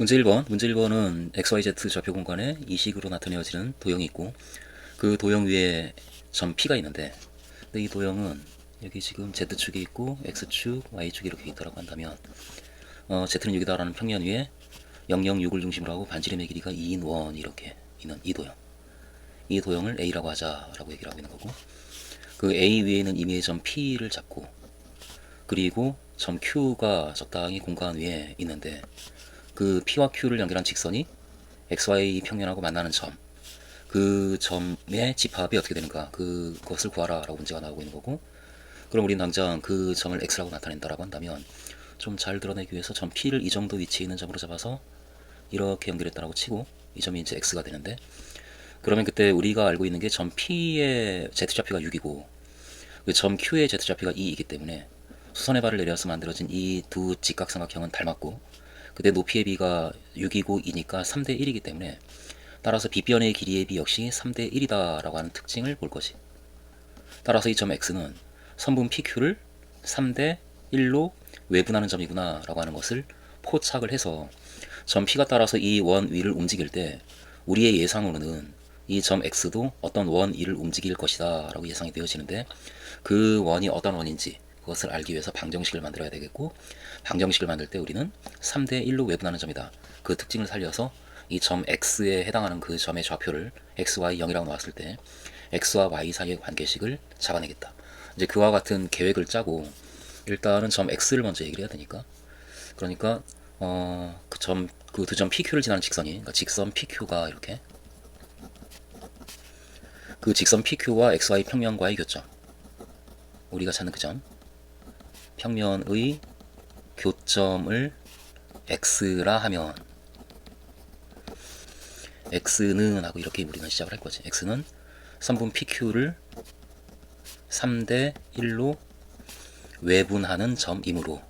문제 1번은 XYZ 좌표 공간에 이 식으로 나타내어지는 도형이 있고 그 도형 위에 점 P가 있는데 근데 이 도형은 여기 지금 Z축이 있고 X축, Y축이 이렇게 있다고 한다면 Z는 여기다라는 평면 위에 006을 중심으로 하고 반지름의 길이가 2인 원 이렇게 있는 이 도형을 A라고 하자라고 얘기를 하고 있는 거고 그 A 위에 있는 임의의 점 P를 잡고 그리고 점 Q가 적당히 공간 위에 있는데 그 P와 Q를 연결한 직선이 XY 평면하고 만나는 점, 그 점의 집합이 어떻게 되는가, 그것을 구하라 라고 문제가 나오고 있는 거고, 그럼 우리는 당장 그 점을 X라고 나타낸다라고 한다면 좀 잘 드러내기 위해서 점 P를 이 정도 위치에 있는 점으로 잡아서 이렇게 연결했다라고 치고 이 점이 이제 X가 되는데, 그러면 그때 우리가 알고 있는 게 점 P의 Z좌표가 6이고 그 점 Q의 Z좌표가 2이기 때문에 수선의 발을 내려서 만들어진 이 두 직각삼각형은 닮았고 그때 높이의 비가 6이고 2니까 3대 1이기 때문에 따라서 빗변의 길이의 비 역시 3대 1이다 라고 하는 특징을 볼 거지. 따라서 이 점 X는 선분 PQ를 3대 1로 외분하는 점이구나 라고 하는 것을 포착을 해서 점 P가 따라서 이 원 위를 움직일 때 우리의 예상으로는 이 점 X도 어떤 원 위를 움직일 것이다 라고 예상이 되어지는데 그 원이 어떤 원인지 그것을 알기 위해서 방정식을 만들어야 되겠고 방정식을 만들 때 우리는 3대 1로 외분하는 점이다. 그 특징을 살려서 이 점 X에 해당하는 그 점의 좌표를 X, Y 0이라고 나왔을 때 X와 Y 사이의 관계식을 잡아내겠다. 이제 그와 같은 계획을 짜고 일단은 점 X를 먼저 얘기를 해야 되니까 그러니까 그 두 점 PQ를 지나는 직선이 그러니까 직선 PQ가 이렇게 그 직선 PQ와 XY 평면과의 교점 우리가 찾는 그 점 평면의 교점을 X라 하면 X는 하고 이렇게 우리는 시작을 할 거지. X는 선분 PQ를 3대 1로 외분하는 점이므로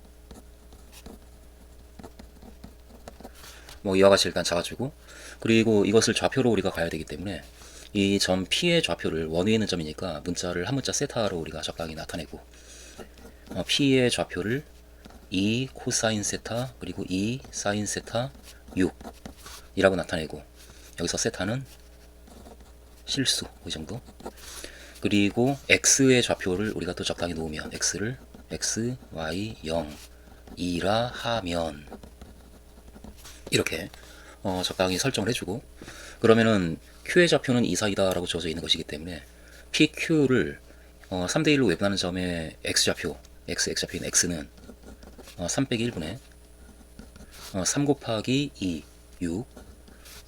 뭐 이와 같이 일단 잡아주고 그리고 이것을 좌표로 우리가 가야 되기 때문에 이 점 P의 좌표를 원 위에 있는 점이니까 문자를 한 문자 세타로 우리가 적당히 나타내고 P의 좌표를 2 코사인 세타 그리고 2 사인 세타 6 이라고 나타내고 여기서 세타는 실수 이 정도 그리고 X의 좌표를 우리가 또 적당히 놓으면 X를 X, Y, 0 2라 하면 이렇게 적당히 설정을 해주고 그러면은 Q의 좌표는 2, 4이다 라고 주어져 있는 것이기 때문에 PQ를 3대 1로 외분하는 점의 X좌표 X좌표인 X는 3 빼기 1분의 3 곱하기 2, 6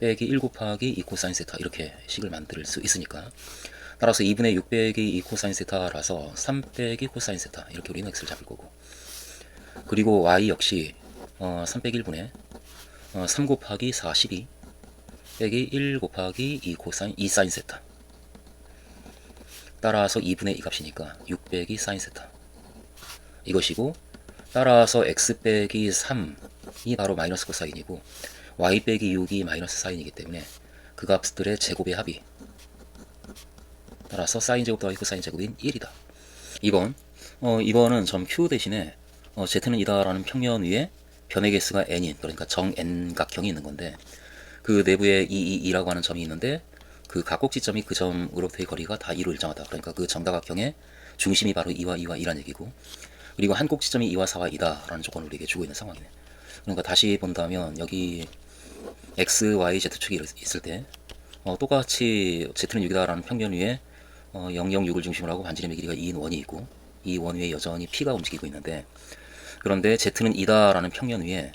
빼기 1 곱하기 2 코사인 세타 이렇게 식을 만들 수 있으니까 따라서 2분의 6 빼기 2 코사인 세타라서 3 빼기 코사인 세타 이렇게 우리는 X를 잡을 거고 그리고 Y 역시 3 빼기 1분의 3 곱하기 4, 12 빼기 1 곱하기 2 코사인 2 사인 세타 따라서 2분의 2 값이니까 6 빼기 사인 세타 이것이고 따라서 x 빼기 3이 바로 마이너스 코사인이고 y 빼기 6이 마이너스 사인이기 때문에 그 값들의 제곱의 합이 따라서 사인 제곱 더하기 코사인 제곱인 1이다. 2번은 점 Q 대신에 Z는 이다라는 평면 위에 변의 개수가 n인 그러니까 정 n각형이 있는 건데 그 내부에 2라고 하는 점이 있는데 그 각 꼭지점이 그 점으로부터의 거리가 다 2로 일정하다. 그러니까 그 정다각형의 중심이 바로 2와 2와 2란 얘기고 그리고 한 꼭지점이 2와 4와 2다 라는 조건을 우리에게 주고 있는 상황이네. 그러니까 다시 본다면 여기 x, y, z축이 있을 때 똑같이 z는 6이다 라는 평면 위에 006을 중심으로 하고 반지름의 길이가 2인 원이 있고 이 원 위에 여전히 p가 움직이고 있는데 그런데 z는 2다 라는 평면 위에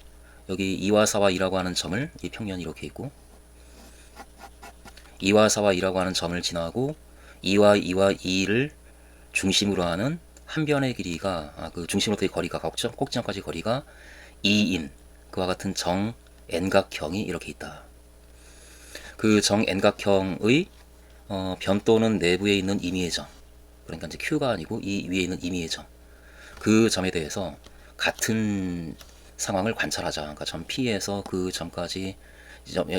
여기 2와 4와 2라고 하는 점을 이 평면이 이렇게 있고 2와 4와 2라고 하는 점을 지나고 2와 2와 2를 중심으로 하는 한 변의 길이가 그 중심으로부터의 거리가 꼭지점까지 거리가 2인 그와 같은 정 n각형이 이렇게 있다. 그 정 n각형의 변 또는 내부에 있는 임의의 점 그러니까 이제 Q가 아니고 이 위에 있는 임의의 점 그 점에 대해서 같은 상황을 관찰하자. 그러니까 점 P에서 그 점까지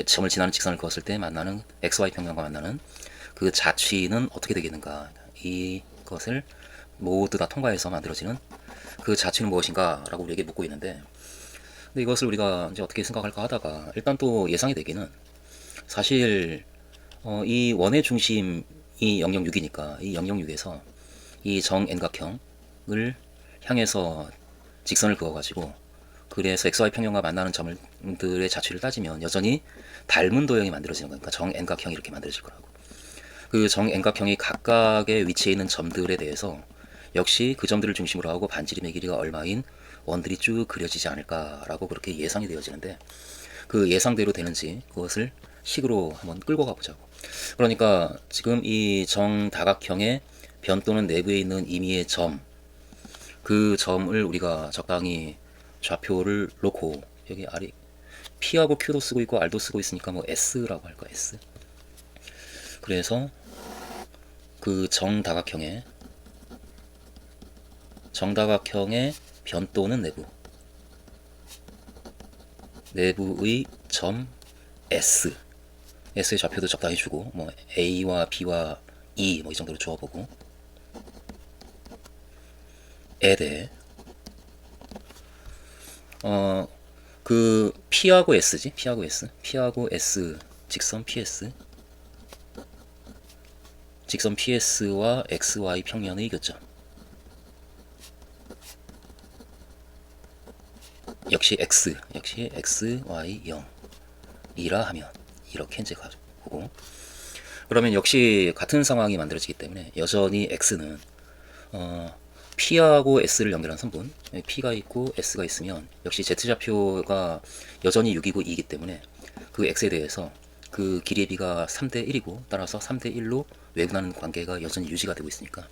점을 지나는 직선을 그었을 때 만나는 XY 평면과 만나는 그 자취는 어떻게 되겠는가 이것을 모두 다 통과해서 만들어지는 그 자취는 무엇인가 라고 우리에게 묻고 있는데 근데 이것을 우리가 이제 어떻게 생각할까 하다가 일단 또 예상이 되기는 사실 이 원의 중심이 006이니까 이 006에서 이 정N각형을 향해서 직선을 그어가지고 그래서 XY 평형과 만나는 점들의 자취를 따지면 여전히 닮은 도형이 만들어지는 거니까 정N각형이 이렇게 만들어질 거라고. 그 정N각형이 각각의 위치에 있는 점들에 대해서 역시 그 점들을 중심으로 하고 반지름의 길이가 얼마인 원들이 쭉 그려지지 않을까라고 그렇게 예상이 되어지는데 그 예상대로 되는지 그것을 식으로 한번 끌고 가보자고. 그러니까 지금 이 정다각형의 변 또는 내부에 있는 임의의 점, 그 점을 우리가 적당히 좌표를 놓고 여기 R이 P하고 Q도 쓰고 있고 R도 쓰고 있으니까 뭐 S라고 할까, S. 그래서 그 정다각형의 변 또는 내부의 점 S, S의 좌표도 적당히 주고 뭐 A와 B와 E 뭐 이 정도로 주어보고 에 대해 그 P하고 S지, P하고 S 직선 PS와 XY 평면의 교점 역시 XY 0이라 하면 이렇게 이제 가보고, 그러면 역시 같은 상황이 만들어지기 때문에 여전히 X는 P하고 S를 연결한 선분, P가 있고 S가 있으면 역시 Z좌표가 여전히 6이고 2이기 때문에 그 X에 대해서 그 길이의 비가 3대 1이고 따라서 3대 1로 외분하는 관계가 여전히 유지가 되고 있으니까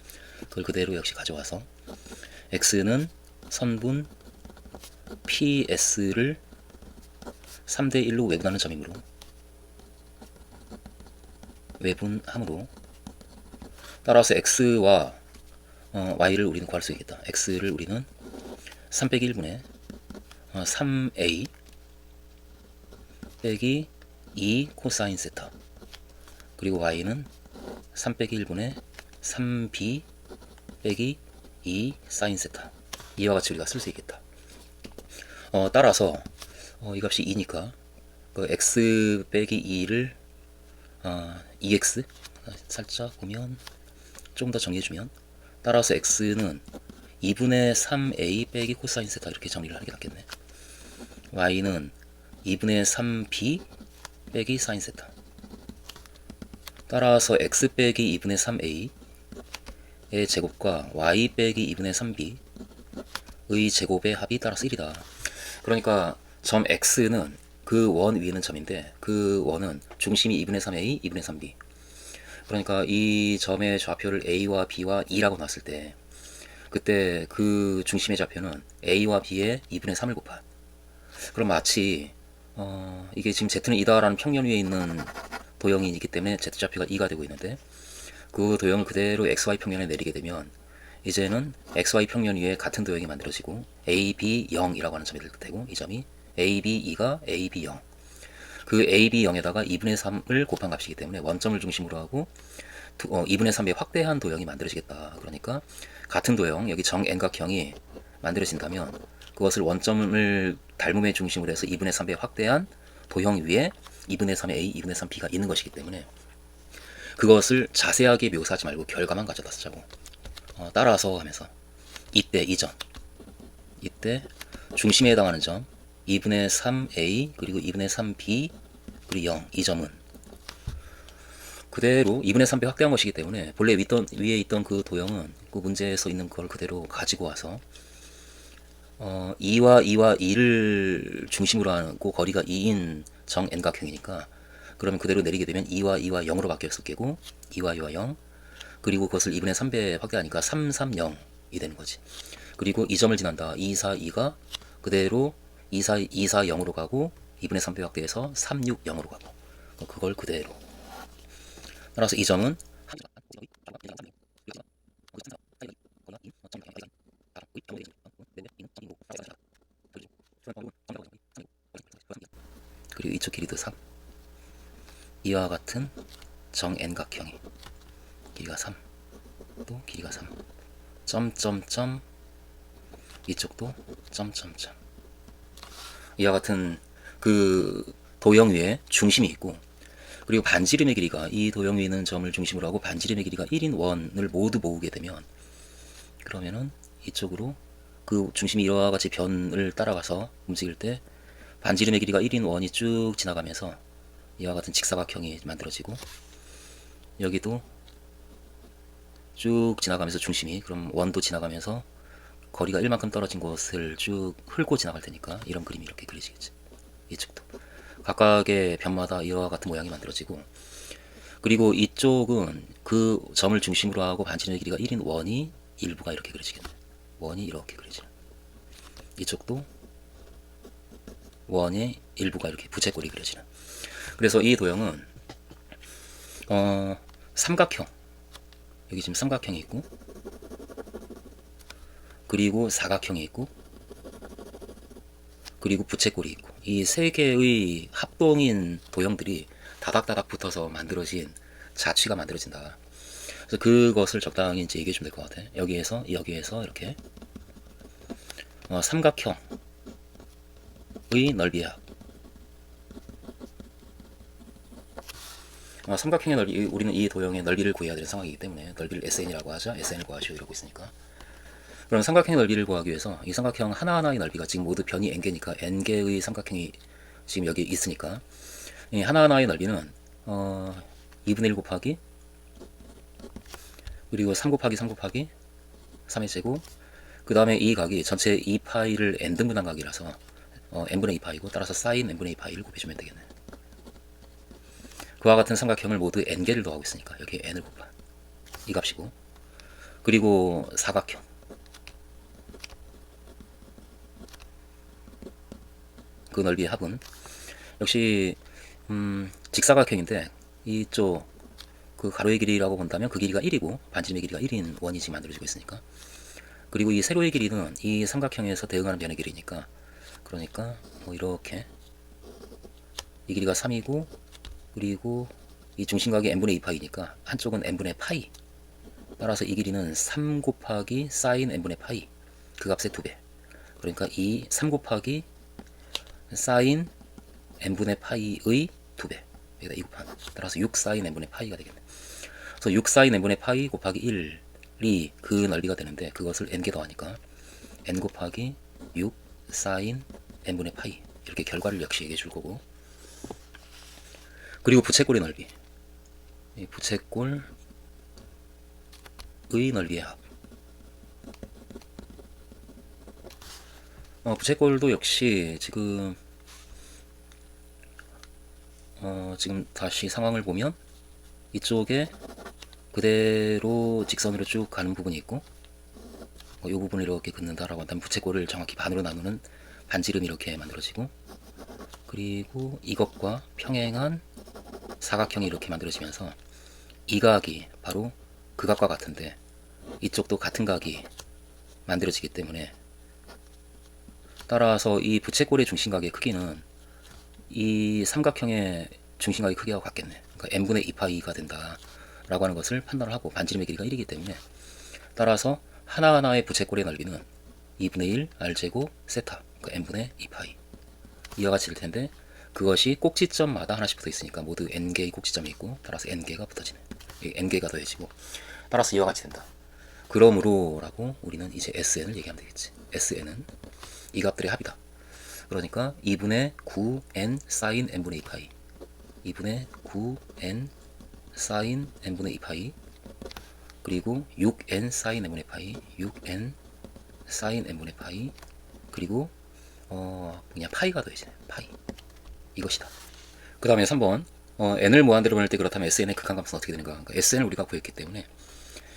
그걸 그대로 역시 가져와서 X는 선분 PS를 3대 1로 외분하는 점이므로 따라서 X와 Y를 우리는 구할 수 있겠다. X를 우리는 3 빼기 1분의 3A 빼기 2 코사인 세타, 그리고 Y는 3 빼기 1분의 3B 빼기 2 사인 세타, 이와 같이 우리가 쓸 수 있겠다. 따라서 이 값이 2니까 그 X 빼기 2를 2X 살짝 보면 좀 더 정리해주면, 따라서 X는 2분의 3A 빼기 코사인 세타 이렇게 정리를 하는 게 낫겠네. Y는 2분의 3B 빼기 사인 세타, 따라서 X 빼기 2분의 3A의 제곱과 Y 빼기 2분의 3B의 제곱의 합이 따라서 1이다. 그러니까 점 X는 그 원 위에 있는 점인데 그 원은 중심이 2분의 3A, 2분의 3B. 그러니까 이 점의 좌표를 A와 B와 E라고 놨을 때 그때 그 중심의 좌표는 A와 B의 2분의 3을 곱한, 그럼 마치 이게 지금 Z는 2다라는 평면 위에 있는 도형이기 때문에 Z좌표가 2가 되고 있는데 그 도형을 그대로 XY 평면에 내리게 되면 이제는 XY 평면 위에 같은 도형이 만들어지고 AB0이라고 하는 점이 될 테고, 이 점이 AB2가 AB0, 그 AB0에다가 2분의 3을 곱한 값이기 때문에 원점을 중심으로 하고 2분의 3의 확대한 도형이 만들어지겠다. 그러니까 같은 도형, 여기 정N각형이 만들어진다면 그것을 원점을 닮음의 중심으로 해서 2분의 3의 확대한 도형 위에 2분의 3의 A, 2분의 3B가 있는 것이기 때문에 그것을 자세하게 묘사하지 말고 결과만 가져다 쓰자고. 따라서 하면서 이때 중심에 해당하는 점 2분의 3A 그리고 2분의 3B 그리고 0, 이 점은 그대로 2분의 3배 확대한 것이기 때문에 본래 위에 있던 그 도형은 그 문제에서 있는 걸 그대로 가지고 와서 2와 2를 중심으로 하고 거리가 2인 정N각형이니까 그러면 그대로 내리게 되면 2와 0으로 바뀌었을 게고 2와 0, 그리고 그것을 2분의 3배 확대하니까 3, 3, 0이 되는 거지. 그리고 이 점을 지난다. 2, 4, 2가 그대로 2, 4, 0으로 가고 2분의 3배 확대해서 3, 6, 0으로 가고 그걸 그대로. 따라서 이 점은 그리고 이쪽 길이도 3, 이와 같은 정N각형이 길이가 3, 또 길이가 3, 점점점, 이쪽도 점점점. 이와 같은 그 도형 위에 중심이 있고, 그리고 반지름의 길이가, 이 도형 위에 있는 점을 중심으로 하고 반지름의 길이가 1인 원을 모두 모으게 되면, 그러면은 이쪽으로 그 중심이 이와 같이 변을 따라가서 움직일 때 반지름의 길이가 1인 원이 쭉 지나가면서 이와 같은 직사각형이 만들어지고, 여기도 쭉 지나가면서 중심이, 그럼 원도 지나가면서 거리가 1만큼 떨어진 곳을 쭉 훑고 지나갈 테니까 이런 그림이 이렇게 그려지겠지. 이쪽도 각각의 변마다 이와 같은 모양이 만들어지고, 그리고 이쪽은 그 점을 중심으로 하고 반지름의 길이가 1인 원이 일부가 이렇게 그려지겠네. 원이 이렇게 그려지는. 이쪽도 원의 일부가 이렇게 부채꼴이 그려지는. 그래서 이 도형은 삼각형, 여기 지금 삼각형이 있고, 그리고 사각형이 있고, 그리고 부채꼴이 있고, 이 세 개의 합동인 도형들이 다닥다닥 붙어서 만들어진 자취가 만들어진다. 그래서 그것을 적당히 이제 얘기해 주면 될 것 같아. 여기에서 이렇게 삼각형의 넓이의 합. 삼각형의 넓이, 우리는 이 도형의 넓이를 구해야 되는 상황이기 때문에 넓이를 SN이라고 하자. SN을 구하시오 이러고 있으니까. 그럼 삼각형의 넓이를 구하기 위해서 이 삼각형 하나하나의 넓이가 지금 모두 변이 n개니까 n개의 삼각형이 지금 여기 있으니까 이 하나하나의 넓이는 2분의 1 곱하기, 그리고 3 곱하기 3 곱하기 3의 제곱, 그 다음에 이 각이 전체 2파이를 n등분한 각이라서 n분의 2파이고, 따라서 사인 n분의 2파이를 곱해주면 되겠네. 그와 같은 삼각형을 모두 n개를 더하고 있으니까 여기에 n을 곱하, 이 값이고, 그리고 사각형, 그 넓이의 합은 역시 직사각형인데, 이쪽 그 가로의 길이라고 본다면 그 길이가 1이고 반지름의 길이가 1인 원이 지금 만들어지고 있으니까, 그리고 이 세로의 길이는 이 삼각형에서 대응하는 변의 길이니까, 그러니까 뭐 이렇게 이 길이가 3이고, 그리고 이 중심각이 n분의 2파이니까 한쪽은 n분의 파이, 따라서 이 길이는 3 곱하기 사인 n분의 파이, 그 값의 2배. 그러니까 이 3 곱하기 사인 n분의 파이의 2배, 여기다 2 곱하면, 따라서 6 사인 n분의 파이가 되겠네. 그래서 6 사인 n분의 파이 곱하기 1이 그 넓이가 되는데, 그것을 n개 더하니까 n 곱하기 6 사인 n분의 파이, 이렇게 결과를 역시 얘기해 줄 거고, 그리고 부채꼴의 넓이, 이 부채꼴의 넓이의 합. 부채꼴도 역시 지금 지금 다시 상황을 보면 이쪽에 그대로 직선으로 쭉 가는 부분이 있고, 이 부분을 이렇게 긋는다라고 한다면 부채꼴을 정확히 반으로 나누는 반지름이 이렇게 만들어지고, 그리고 이것과 평행한 사각형이 이렇게 만들어지면서 이 각이 바로 그 각과 같은데 이쪽도 같은 각이 만들어지기 때문에, 따라서 이 부채꼴의 중심각의 크기는 이 삼각형의 중심각의 크기와 같겠네. 그러니까 n분의 2파이가 된다 라고 하는 것을 판단을 하고, 반지름의 길이가 1이기 때문에 따라서 하나하나의 부채꼴의 넓이는 2분의 1 r제곱 세타, 그러니까 n분의 2파이, 이와 같이 될 텐데, 그것이 꼭지점마다 하나씩 붙어 있으니까 모두 n개의 꼭지점이 있고, 따라서 n개가 붙어지네. n개가 더해지고, 따라서 이와 같이 된다. 그러므로 라고 우리는 이제 SN을 얘기하면 되겠지. SN은 이 값들의 합이다. 그러니까 2분의 9n 사인 n분의 2파이, 2분의 9n 사인 n분의 2파이, 그리고 6n 사인 n분의 파이, 6n 사인 n분의 파이, 그리고 그냥 파이가 더해지네. 파이, 이것이다. 그 다음에 3번, n을 무한대로 보낼 때 그렇다면 SN의 극한값은 어떻게 되는가. 그러니까 SN을 우리가 구했기 때문에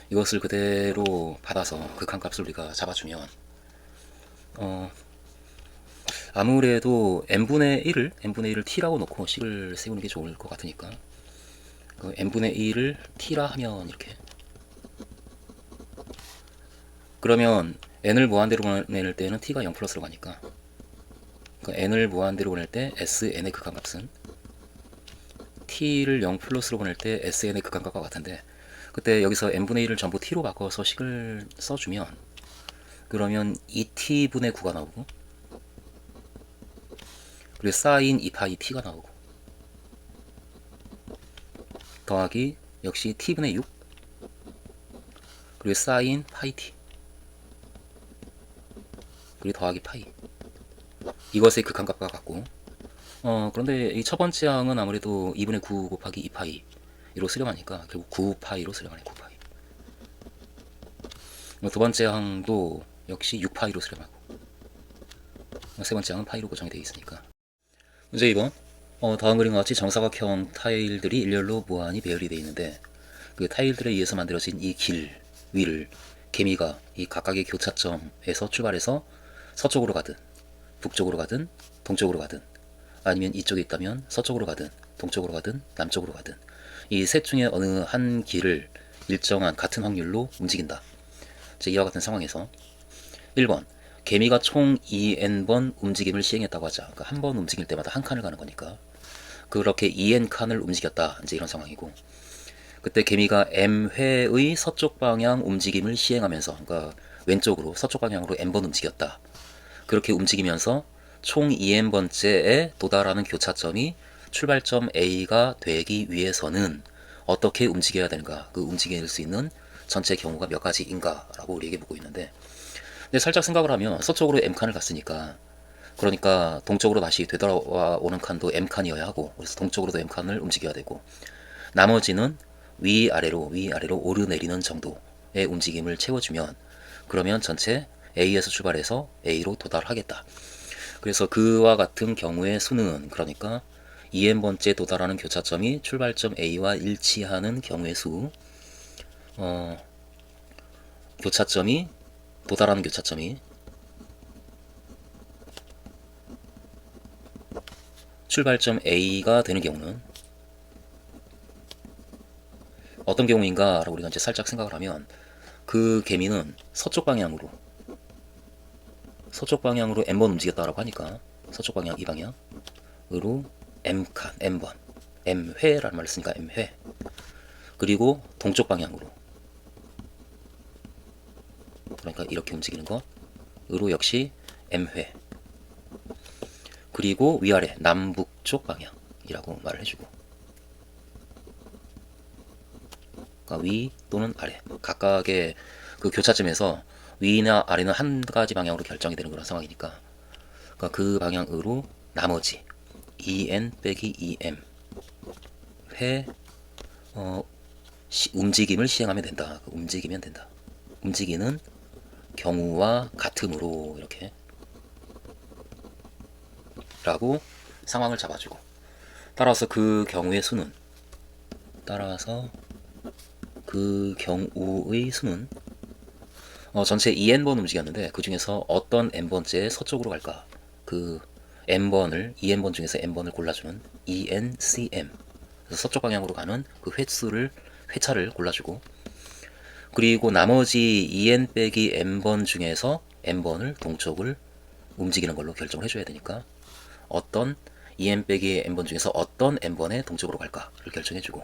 이것을 그대로 받아서 극한값을 우리가 잡아주면 아무래도 n분의 1을 t라고 놓고 식을 세우는 게 좋을 것 같으니까, 그 n분의 1을 t라 하면 이렇게, 그러면 n을 무한대로 보낼 때는 t가 0 플러스로 가니까, 그러니까 n을 무한대로 보낼 때 sn의 극한값은 t를 0 플러스로 보낼 때 sn의 극한값과 같은데, 그때 여기서 n분의 1을 전부 t로 바꿔서 식을 써주면, 그러면 2t분의 9가 나오고, 그리고 사인 2파이 t가 나오고, 더하기 역시 t분의 6, 그리고 사인 파이 t, 그리고 더하기 파이. 이것의 극한값과 같고, 그런데 이 첫 번째 항은 아무래도 2분의 9 곱하기 2파이로 수렴하니까 결국 9파이로 수렴하네. 9파이. 두 번째 항도 역시 6파이로 수렴하고, 세 번째 항은 파이로 고정이 되어 있으니까. 문제 2번. 다음 그림과 같이 정사각형 타일들이 일렬로 무한히 배열이 되어 있는데, 그 타일들에 의해서 만들어진 이 길 위를 개미가 이 각각의 교차점에서 출발해서 서쪽으로 가든, 북쪽으로 가든, 동쪽으로 가든, 아니면 이쪽에 있다면 서쪽으로 가든, 동쪽으로 가든, 남쪽으로 가든, 이 셋 중에 어느 한 길을 일정한 같은 확률로 움직인다. 이와 같은 상황에서 1번, 개미가 총 2n번 움직임을 시행했다고 하자. 그러니까 한 번 움직일 때마다 한 칸을 가는 거니까 그렇게 2n칸을 움직였다. 이제 이런 상황이고, 그때 개미가 m회의 서쪽 방향 움직임을 시행하면서, 그러니까 왼쪽으로 서쪽 방향으로 n번 움직였다. 그렇게 움직이면서 총 2n번째에 도달하는 교차점이 출발점 A가 되기 위해서는 어떻게 움직여야 되는가, 그 움직일 수 있는 전체 경우가 몇 가지인가 라고 우리에게 묻고 있는데, 근데 살짝 생각을 하면 서쪽으로 m칸을 갔으니까, 그러니까 동쪽으로 다시 되돌아오는 칸도 m칸이어야 하고, 그래서 동쪽으로도 m칸을 움직여야 되고, 나머지는 위아래로 오르내리는 정도의 움직임을 채워주면, 그러면 전체 A에서 출발해서 A로 도달하겠다. 그래서 그와 같은 경우의 수는, 그러니까 2n번째 도달하는 교차점이 출발점 A와 일치하는 경우의 수, 교차점이 도달하는 교차점이 출발점 A가 되는 경우는 어떤 경우인가 라고 우리가 이제 살짝 생각을 하면, 그 개미는 서쪽 방향으로 m번 움직였다라고 하니까 서쪽 방향, 이 방향으로 m칸, m번, m회라는 말을 쓰니까 m회, 그리고 동쪽 방향으로, 그러니까 이렇게 움직이는 것으로 역시 m회, 그리고 위아래 남북쪽 방향이라고 말을 해주고, 그러니까 위 또는 아래 각각의 그 교차점에서 위나 아래는 한 가지 방향으로 결정이 되는 그런 상황이니까, 그러니까 그 방향으로 나머지 2n 빼기 2m 회 움직임을 시행하면 된다. 움직이면 된다. 움직이는 경우와 같으므로 이렇게 라고 상황을 잡아주고, 따라서 그 경우의 수는 전체 2n번 움직였는데 그 중에서 어떤 n번째에 서쪽으로 갈까, 그 n번을 2n번 중에서 n번을 골라주는 ENCM, 그래서 서쪽 방향으로 가는 그 회차를 골라주고, 그리고 나머지 2n 빼기 n번 중에서 n번을 동쪽을 움직이는 걸로 결정을 해줘야 되니까, 어떤 2n 빼기 n번 중에서 어떤 n번에 동쪽으로 갈까를 결정해주고,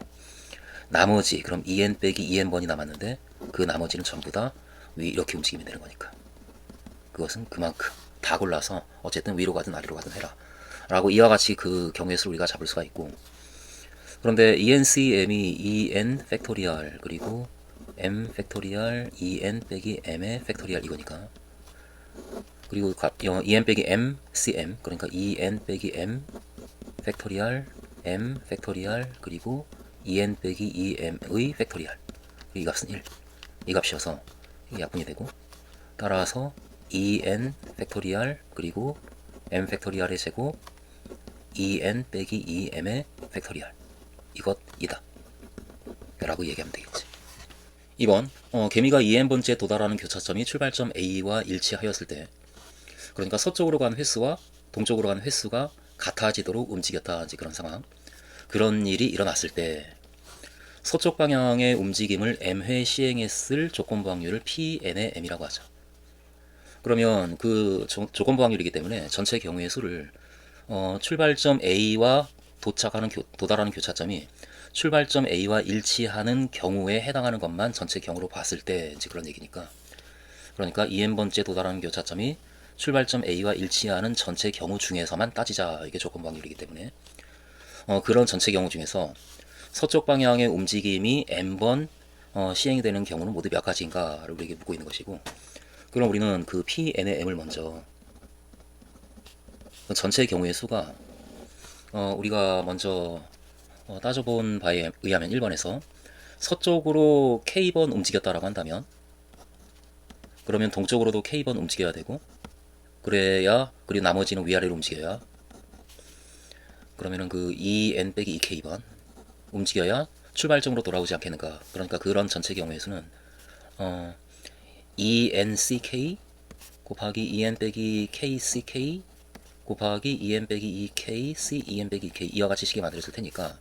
나머지 그럼 2n 빼기 2n번이 남았는데 그 나머지는 전부 다 이렇게 움직이면 되는 거니까, 그것은 그만큼 다 골라서 어쨌든 위로 가든 아래로 가든 해라 라고 이와 같이 그 경우의 수를 우리가 잡을 수가 있고, 그런데 ENCM이 EN 팩토리얼 그리고 M 팩토리얼 EN 빼기 M의 팩토리얼 이거니까, 그리고 EN 빼기 M CM, 그러니까 EN 빼기 M 팩토리얼 M 팩토리얼 그리고 EN 빼기 EM의 팩토리얼, 이 값은 1, 이 값이어서 이게 약분이 되고, 따라서 EN 팩토리얼 그리고 M 팩토리얼의 제곱 EN 빼기 EM의 팩토리얼, 이것이다 라고 얘기하면 되겠지. 2번, 개미가 2n번째에 도달하는 교차점이 출발점 A와 일치하였을 때, 그러니까 서쪽으로 간 횟수와 동쪽으로 간 횟수가 같아지도록 움직였다, 이제 그런 상황. 그런 일이 일어났을 때 서쪽 방향의 움직임을 m회 시행했을 조건부 확률을 Pn의 m이라고 하죠. 그러면 그 조건부 확률이기 때문에 전체 경우의 수를 출발점 A와 도달하는 교차점이 출발점 A와 일치하는 경우에 해당하는 것만 전체 경우로 봤을 때 이제 그런 얘기니까, 그러니까 2n번째 도달하는 교차점이 출발점 A와 일치하는 전체 경우 중에서만 따지자. 이게 조건 확률이기 때문에 그런 전체 경우 중에서 서쪽 방향의 움직임이 n번 시행이 되는 경우는 모두 몇 가지인가를 우리에게 묻고 있는 것이고, 그럼 우리는 그 Pn의 m을 먼저 전체 경우의 수가 우리가 먼저 따져본 바에 의하면 1번에서 서쪽으로 K번 움직였다라고 한다면, 그러면 동쪽으로도 K번 움직여야 되고, 그래야, 그리고 나머지는 위아래로 움직여야, 그러면은 그 2n 빼기 2K번 움직여야 출발점으로 돌아오지 않겠는가. 그러니까 그런 전체 경우의 수는 2nck 곱하기 2n 빼기 kck 곱하기 2n 빼기 2k c 2n 빼기 2k 이와 같이 식이 만들어질 테니까,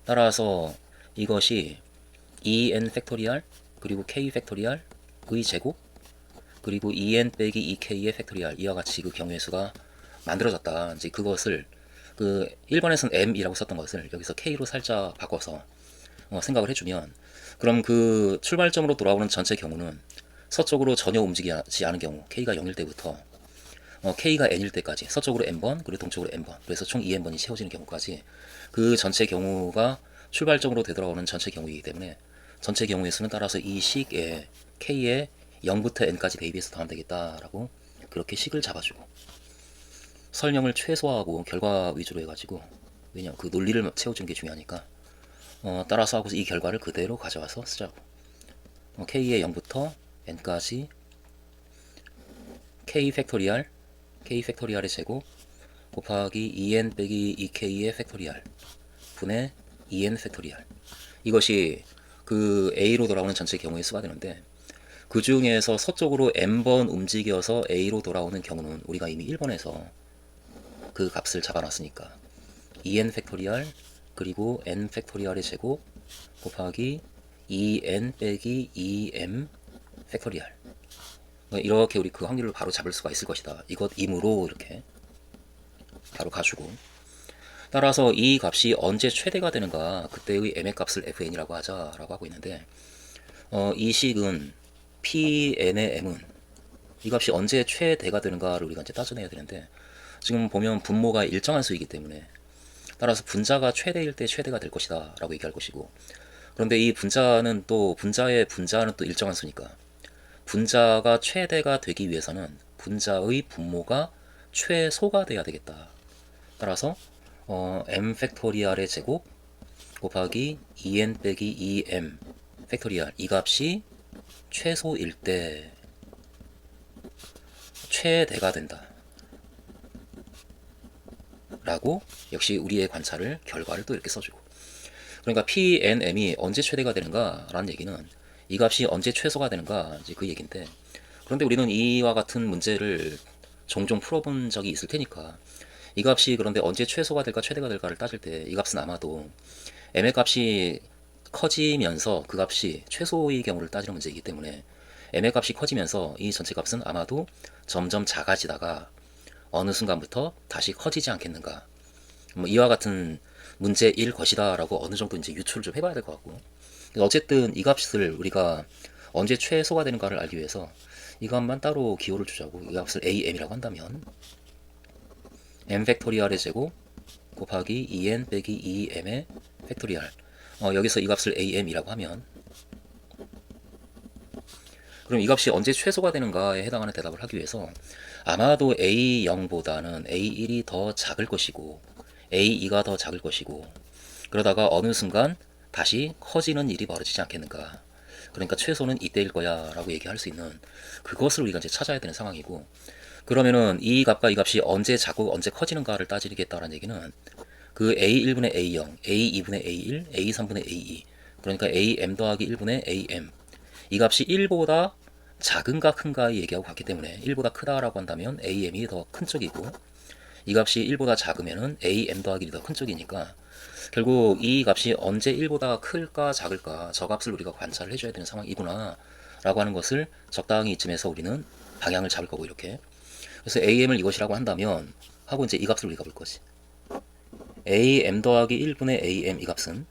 따라서 이것이 2n 팩토리얼 그리고 k 팩토리얼의 제곱 그리고 2n 빼기 2k의 팩토리얼 이와 같이 그 경우의 수가 만들어졌다. 이제 그것을 그 1번에서는 m이라고 썼던 것을 여기서 k로 살짝 바꿔서 생각을 해주면, 그럼 그 출발점으로 돌아오는 전체 경우는 서쪽으로 전혀 움직이지 않은 경우 k가 0일 때부터 k가 n일 때까지 서쪽으로 n번 그리고 동쪽으로 n번, 그래서 총 2n번이 채워지는 경우까지 그 전체 경우가 출발점으로 되돌아오는 전체 경우이기 때문에 전체 경우의 수는 따라서 이 식에 k에 0부터 n까지 대입해서 더하면 되겠다라고 그렇게 식을 잡아주고, 설명을 최소화하고 결과 위주로 해가지고, 왜냐면 그 논리를 채워주는 게 중요하니까 따라서 하고서 이 결과를 그대로 가져와서 쓰자고. k의 0부터 n까지 k 팩토리얼의 제곱 곱하기 2n 빼기 2k의 팩토리얼 분의 2n 팩토리얼, 이것이 그 a로 돌아오는 전체 경우의 수가 되는데, 그 중에서 서쪽으로 n번 움직여서 a로 돌아오는 경우는 우리가 이미 1번에서 그 값을 잡아놨으니까 2n 팩토리얼 그리고 n 팩토리얼의 제곱 곱하기 2n 빼기 2m 팩토리얼, 이렇게 우리 그 확률을 바로 잡을 수가 있을 것이다. 이것이므로 이렇게 바로 가지고, 따라서 이 값이 언제 최대가 되는가, 그때의 m의 값을 fn이라고 하자라고 하고 있는데, 이 식은 Pn의 m은 이 값이 언제 최대가 되는가를 우리가 이제 따져내야 되는데, 지금 보면 분모가 일정한 수이기 때문에 따라서 분자가 최대일 때 최대가 될 것이다 라고 얘기할 것이고, 그런데 이 분자는 또 분자의 분자는 또 일정한 수니까 분자가 최대가 되기 위해서는 분자의 분모가 최소가 돼야 되겠다. 따라서 m 팩토리얼의 제곱 곱하기 2n 빼기 2m 팩토리얼, 이 값이 최소일 때 최대가 된다 라고 역시 우리의 관찰을 결과를 또 이렇게 써주고, 그러니까 Pnm이 언제 최대가 되는가 라는 얘기는 이 값이 언제 최소가 되는가, 이제 그 얘기인데, 그런데 우리는 이와 같은 문제를 종종 풀어본 적이 있을 테니까 이 값이 그런데 언제 최소가 될까 최대가 될까를 따질 때 이 값은 아마도 m의 값이 커지면서 그 값이 최소의 경우를 따지는 문제이기 때문에 m의 값이 커지면서 이 전체 값은 아마도 점점 작아지다가 어느 순간부터 다시 커지지 않겠는가, 뭐 이와 같은 문제일 것이다 라고 어느 정도 이제 유추를 좀 해봐야 될 것 같고, 어쨌든 이 값을 우리가 언제 최소가 되는가를 알기 위해서 이 값만 따로 기호를 주자고, 이 값을 am이라고 한다면 m 팩토리얼의 제곱 곱하기 2n 빼기 2m의 팩토리얼, 여기서 이 값을 am이라고 하면, 그럼 이 값이 언제 최소가 되는가에 해당하는 대답을 하기 위해서 아마도 A0보다는 A1이 더 작을 것이고 A2가 더 작을 것이고, 그러다가 어느 순간 다시 커지는 일이 벌어지지 않겠는가, 그러니까 최소는 이때일 거야 라고 얘기할 수 있는 그것을 우리가 이제 찾아야 되는 상황이고, 그러면은 이 값과 이 값이 언제 작고 언제 커지는가를 따지겠다라는 얘기는 그 A1분의 A0, A2분의 A1, A3분의 A2, 그러니까 AM 더하기 1분의 AM, 이 값이 1보다 작은가 큰가의 얘기하고 같기 때문에 1보다 크다라고 한다면 AM이 더 큰 쪽이고, 이 값이 1보다 작으면은 AM 더하기 1이 더 큰 쪽이니까 결국 이 값이 언제 1보다 클까 작을까, 저 값을 우리가 관찰을 해줘야 되는 상황이구나 라고 하는 것을 적당히 이쯤에서 우리는 방향을 잡을 거고, 이렇게. 그래서 AM을 이것이라고 한다면 하고 이제 이 값을 우리가 볼 거지. AM 더하기 1분의 AM, 이 값은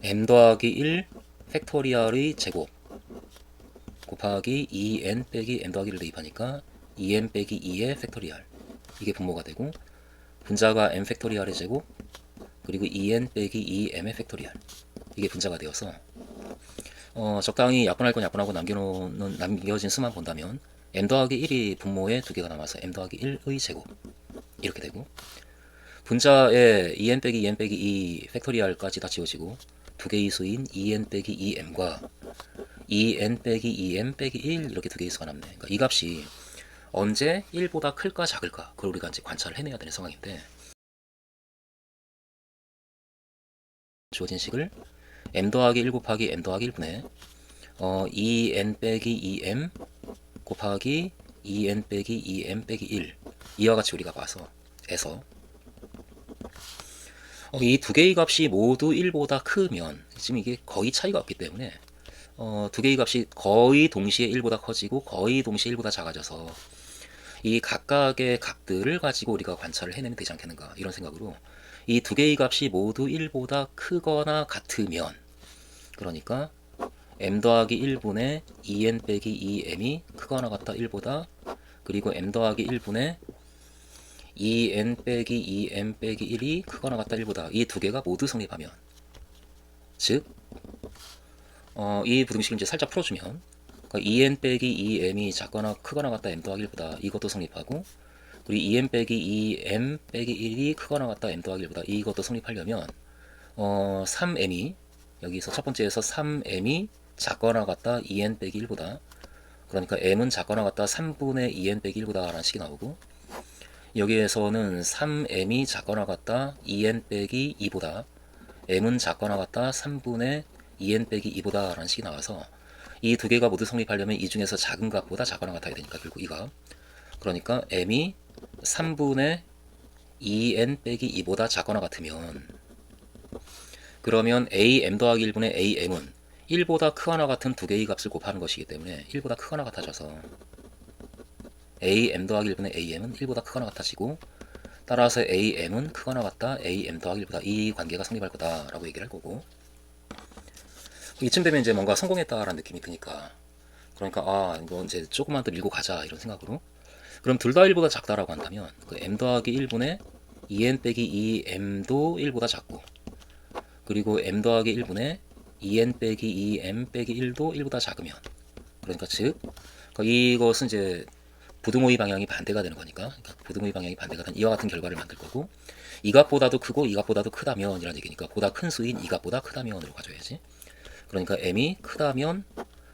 m 더하기 1 팩토리얼의 제곱 곱하기 2n 빼기 m 더하기 1을 대입하니까 2m 빼기 2의 팩토리얼, 이게 분모가 되고, 분자가 m 팩토리얼의 제곱 그리고 2n 빼기 2m의 팩토리얼, 이게 분자가 되어서 적당히 약분할 건 약분하고 남겨진 수만 본다면 m 더하기 1이 분모에 두 개가 남아서 m 더하기 1의 제곱 이렇게 되고, 분자에 2n 빼기 2n 빼기 2 팩토리얼까지 다 지워지고 두 개의 수인 2n 빼기 2m과 2n 빼기 2m 빼기 1 이렇게 두 개의 수가 남네. 그러니까 이 값이 언제 1보다 클까 작을까, 그걸 우리가 이제 관찰을 해내야 되는 상황인데, 주어진 식을 m 더하기 1 곱하기 m 더하기 1분의 2n 빼기 2m 곱하기 2n 빼기 2m 빼기 1, 이와 같이 우리가 봐서 에서 이 두 개의 값이 모두 1보다 크면, 지금 이게 거의 차이가 없기 때문에 두 개의 값이 거의 동시에 1보다 커지고 거의 동시에 1보다 작아져서 이 각각의 값들을 가지고 우리가 관찰을 해내면 되지 않겠는가, 이런 생각으로 이 두 개의 값이 모두 1보다 크거나 같으면, 그러니까 m 더하기 1분의 2n 빼기 2m이 크거나 같다 1보다, 그리고 m 더하기 1분의 2n 빼기 2m 빼기 1이 크거나 같다 1보다, 이 두 개가 모두 성립하면, 즉 이 부등식을 이제 살짝 풀어주면, 그러니까 2n 빼기 2m이 작거나 크거나 같다 m 더하기 1보다, 이것도 성립하고, 그리고 2m 빼기 2m 빼기 1이 크거나 같다 m 더하기 1보다, 이것도 성립하려면 3m이, 여기서 첫 번째에서 3m이 작거나 같다 2n 빼기 1보다, 그러니까 m은 작거나 같다 3분의 2n 빼기 1보다 라는 식이 나오고, 여기에서는 3m이 작거나 같다 2n 빼기 2보다, m은 작거나 같다 3분의 2n 빼기 2보다 라는 식이 나와서 이 두 개가 모두 성립하려면 이 중에서 작은 값보다 작거나 같아야 되니까, 결국 이 값, 그러니까 m이 3분의 2n 빼기 2보다 작거나 같으면, 그러면 am 더하기 1분의 am은 1보다 크거나 같은 두 개의 값을 곱하는 것이기 때문에 1보다 크거나 같아져서 am 더하기 1분의 am은 1보다 크거나 같아지고, 따라서 am은 크거나 같다 am 더하기 1보다, 이 관계가 성립할 거다라고 얘기를 할 거고, 이쯤 되면 이제 뭔가 성공했다라는 느낌이 드니까, 그러니까 이거 이제 조금만 더 밀고 가자 이런 생각으로, 그럼 둘 다 1보다 작다라고 한다면 그 m 더하기 1분의 2n 빼기 2m도 1보다 작고, 그리고 m 더하기 1분의 2n 빼기 2m 빼기 1도 1보다 작으면, 그러니까 즉 이것은 이제 부등호의 방향이 반대가 되는 거니까, 부등호의 방향이 반대가 된 이와 같은 결과를 만들 거고, 이 값보다도 크고 이 값보다도 크다면 이란 얘기니까 보다 큰 수인 이 값보다 크다면으로 가져야지. 그러니까 m이 크다면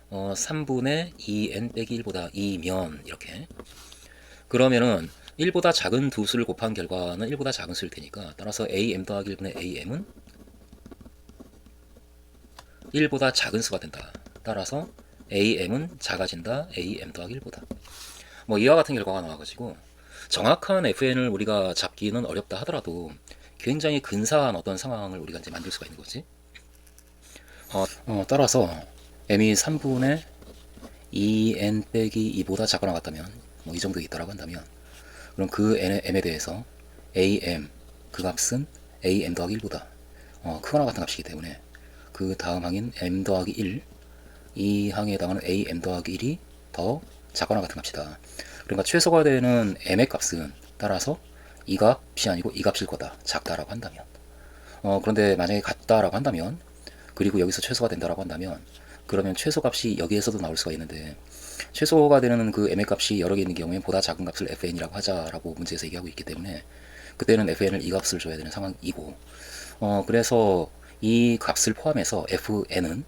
3분의 2n 빼기 1보다 2면 이렇게, 그러면은 1보다 작은 두 수를 곱한 결과는 1보다 작은 수일 테니까, 따라서 am 더하기 1분의 am은 1보다 작은 수가 된다. 따라서 am은 작아진다 am 더하기 1보다. 뭐 이와 같은 결과가 나와가지고 정확한 fn을 우리가 잡기는 어렵다 하더라도 굉장히 근사한 어떤 상황을 우리가 이제 만들 수가 있는 거지. 따라서 m이 3분의 2n 빼기 2보다 작거나 같다면, 뭐 이 정도 있다라고 한다면, 그럼 그 m에 대해서 am, 그 값은 am 더하기 1보다 크거나 같은 값이기 때문에 그 다음 항인 m 더하기 1, 이 항에 해당하는 am 더하기 1이 더 작거나 같은 값이다. 그러니까 최소가 되는 m의 값은 따라서 이 값이 아니고 이 값일 거다, 작다라고 한다면. 그런데 만약에 같다라고 한다면, 그리고 여기서 최소가 된다라고 한다면, 그러면 최소 값이 여기에서도 나올 수가 있는데, 최소가 되는 그 m의 값이 여러 개 있는 경우에 보다 작은 값을 fn이라고 하자라고 문제에서 얘기하고 있기 때문에, 그때는 fn을 이 값을 줘야 되는 상황이고, 그래서 이 값을 포함해서 fn은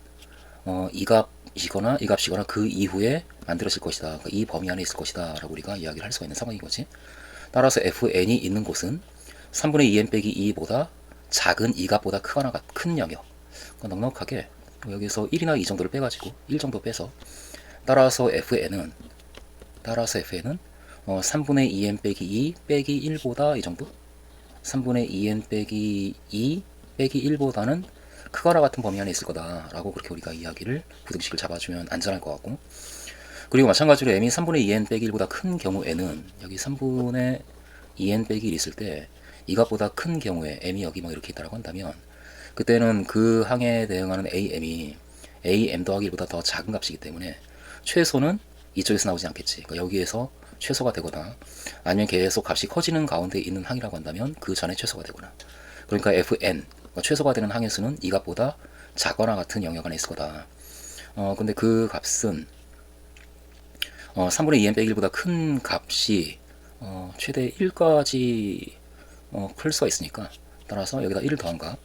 이 값이거나 이 값이거나 그 이후에 만들어질 것이다, 그러니까 이 범위 안에 있을 것이다 라고 우리가 이야기를 할 수가 있는 상황인 거지. 따라서 fn이 있는 곳은 3분의 2n 빼기 2보다 작은 이 값보다 크거나 큰 영역, 그러니까 넉넉하게 여기서 1이나 2 정도를 빼가지고 1 정도 빼서, 따라서 fn은 3분의 2n 빼기 2 빼기 1보다 이 정도, 3분의 2n 빼기 2 빼기 1보다는 크거나 같은 범위 안에 있을 거다 라고 그렇게 우리가 이야기를, 부등식을 잡아주면 안전할 것 같고, 그리고 마찬가지로 m이 3분의 2n 빼기 1보다 큰 경우에는 여기 3분의 2n 빼기 1 있을 때 이 값보다 큰 경우에 m이 여기 뭐 이렇게 있다라고 한다면, 그때는 그 항에 대응하는 am이 am 더하기 1보다 더 작은 값이기 때문에 최소는 이쪽에서 나오지 않겠지. 그러니까 여기에서 최소가 되거나 아니면 계속 값이 커지는 가운데 있는 항이라고 한다면 그 전에 최소가 되거나. 그러니까 fn, 그러니까 최소가 되는 항의 수는 이 값보다 작거나 같은 영역 안에 있을 거다. 근데 그 값은 3분의 2n 빼기 1보다 큰 값이 최대 1까지 클 수가 있으니까, 따라서 여기다 1을 더한 값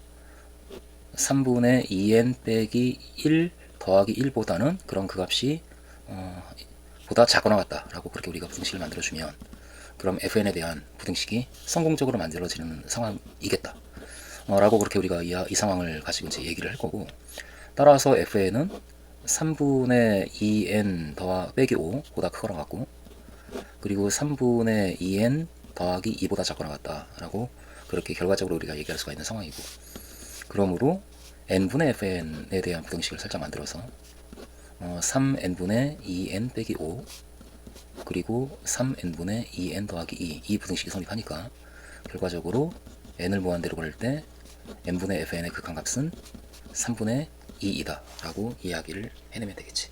3분의 2n 빼기 1 더하기 1보다는 그런 그 값이 보다 작거나 같다 라고 그렇게 우리가 부등식을 만들어주면, 그럼 fn에 대한 부등식이 성공적으로 만들어지는 상황이겠다 라고 그렇게 우리가 이 상황을 가지고 이제 얘기를 할 거고, 따라서 fn은 3분의 2n 빼기 5보다 크거나 같고, 그리고 3분의 2n 더하기 2보다 작거나 같다 라고 그렇게 결과적으로 우리가 얘기할 수가 있는 상황이고, 그러므로 n분의 fn에 대한 부등식을 살짝 만들어서 3n분의 2n 빼기 5 그리고 3n분의 2n 더하기 2, 이 부등식이 성립하니까 결과적으로 n을 무한대로 걸을 때 n분의 fn의 극한값은 3분의 2이다 라고 이야기를 해내면 되겠지.